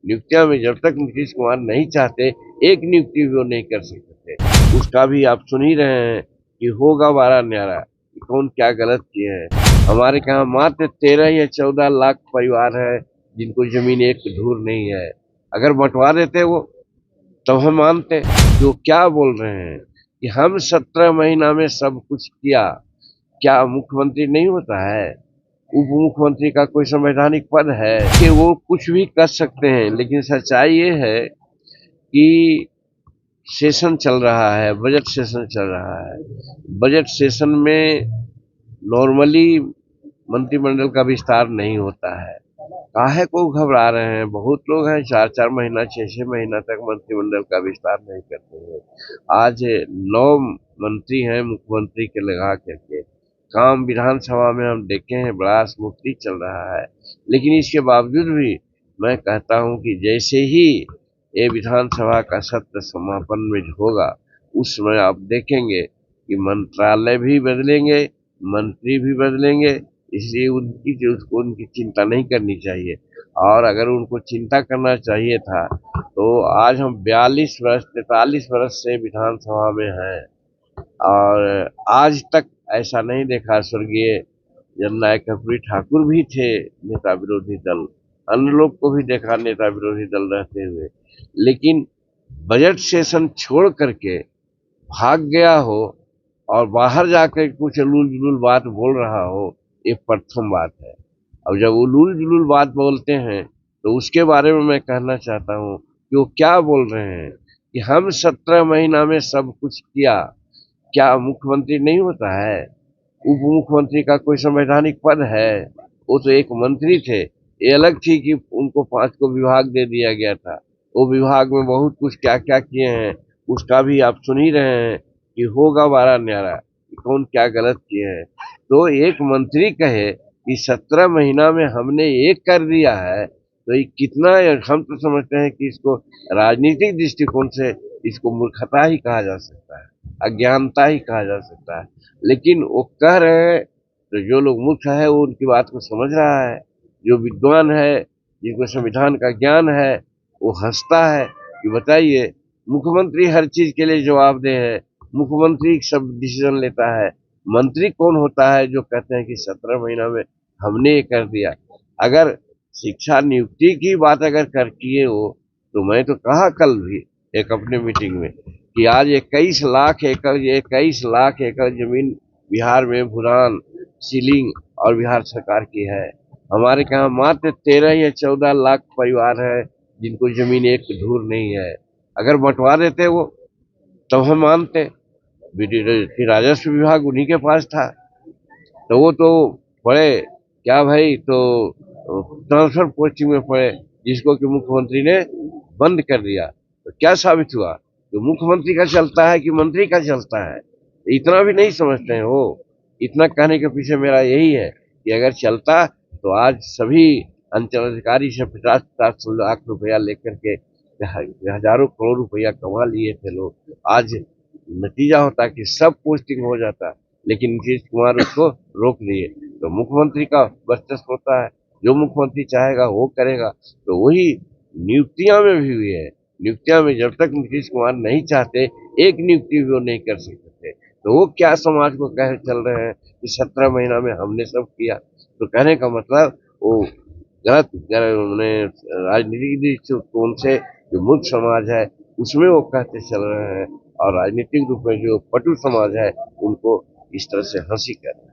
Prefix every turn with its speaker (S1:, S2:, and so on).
S1: नियुक्तियां में जब तक नीतीश कुमार नहीं चाहते, एक नियुक्ति भी वो नहीं कर सकते थे। उसका भी आप सुन ही रहे हैं कि होगा बारह न्यारा, कि कौन क्या गलत किए हैं। हमारे यहाँ मात्र 13 या 14 लाख परिवार है जिनको जमीन एक धूर नहीं है। अगर बंटवा देते वो, तब हम मानते कि वो क्या बोल रहे हैं कि हम 17 महीना में सब कुछ किया। क्या मुख्यमंत्री नहीं होता है? उप मुख्यमंत्री का कोई संवैधानिक पद है कि वो कुछ भी कर सकते हैं? लेकिन सच्चाई ये है कि सेशन चल रहा है, बजट सेशन चल रहा है। बजट सेशन में नॉर्मली मंत्रिमंडल का विस्तार नहीं होता है। काहे को घबरा रहे हैं? बहुत लोग हैं 4-4 महीना 6-6 महीना तक मंत्रिमंडल का विस्तार नहीं करते हैं। आज 9 मंत्री हैं मुख्यमंत्री के लगा करके। काम विधानसभा में हम देखे हैं बड़ा स्मूथली चल रहा है, लेकिन इसके बावजूद भी मैं कहता हूं कि जैसे ही ये विधानसभा का सत्र समापन में होगा, उस समय आप देखेंगे कि मंत्रालय भी बदलेंगे, मंत्री भी बदलेंगे। इसलिए उनकी चिंता नहीं करनी चाहिए। और अगर उनको चिंता करना चाहिए था तो आज हम 42 वर्ष 43 वर्ष से विधानसभा में हैं और आज तक ऐसा नहीं देखा। स्वर्गीय जननायक कर्पूरी ठाकुर भी थे नेता विरोधी दल, अन्य लोग को भी देखा नेता विरोधी दल रहते हुए, लेकिन बजट सेशन छोड़ करके भाग गया हो और बाहर जाकर कुछ उलूल जुलूल बात बोल रहा हो, ये प्रथम बात है। अब जब उलूल जुलूल बात बोलते हैं तो उसके बारे में मैं कहना चाहता हूँ कि वो क्या बोल रहे हैं कि हम 17 महीना में सब कुछ किया। क्या मुख्यमंत्री नहीं होता है? उप मुख्यमंत्री का कोई संवैधानिक पद है? वो तो एक मंत्री थे। ये अलग थी कि उनको 5 को विभाग दे दिया गया था। वो विभाग में बहुत कुछ क्या क्या किए हैं, उसका भी आप सुन ही रहे हैं कि होगा बारह न्यारा, कि कौन क्या गलत किए हैं। तो एक मंत्री कहे कि 17 महीना में हमने एक कर दिया है, तो ये कितना, हम तो समझते हैं कि इसको राजनीतिक दृष्टिकोण से इसको मूर्खता ही कहा जा सकता है, अज्ञानता ही कहा जा सकता है। लेकिन वो कह रहे हैं तो जो लोग मूर्ख है वो उनकी बात को समझ रहा है। जो विद्वान है, जिनको संविधान का ज्ञान है, वो हंसता है कि बताइए, मुख्यमंत्री हर चीज के लिए जवाबदेह है, मुख्यमंत्री सब डिसीजन लेता है। मंत्री कौन होता है जो कहते हैं कि 17 महीना में हमने ये कर दिया? अगर शिक्षा नियुक्ति की बात अगर कर किए हो तो मैं तो कहा कल भी एक अपने मीटिंग में कि आज 21 लाख एकड़ जमीन बिहार में भूटान सीलिंग और बिहार सरकार की है। हमारे यहाँ मात्र 13 या 14 लाख परिवार है जिनको जमीन एक धूर नहीं है। अगर बंटवा देते वो, तब हम मानते कि राजस्व विभाग उन्हीं के पास था, तो वो तो पड़े क्या भाई, तो ट्रांसफर पोस्टिंग में पड़े, जिसको कि मुख्यमंत्री ने बंद कर दिया। तो क्या साबित हुआ? तो मुख्यमंत्री का चलता है कि मंत्री का चलता है? इतना भी नहीं समझते हैं वो। इतना कहने के पीछे मेरा यही है कि अगर चलता तो आज सभी अंचलाधिकारी से 50-50 लाख रुपया लेकर के हजारों करोड़ रुपया कमा लिए थे लोग। आज नतीजा होता कि सब पोस्टिंग हो जाता, लेकिन नीतीश कुमार उसको रोक दिए। तो मुख्यमंत्री का वर्चस्व होता है, जो मुख्यमंत्री चाहेगा वो करेगा। तो वही नियुक्तियां में भी हुई है। नियुक्तियां में जब तक नीतीश कुमार नहीं चाहते, एक नियुक्ति भी वो नहीं कर सकते थे। तो वो क्या समाज को कह चल रहे हैं कि 17 महीना में हमने सब किया? तो कहने का मतलब वो गलत उन्हें राजनीतिक दृष्टिकोण से जो मूर्ख समाज है उसमें वो कहते चल रहे हैं, और राजनीतिक रूप में जो पटु समाज है उनको इस तरह से हंसी कर रहे हैं।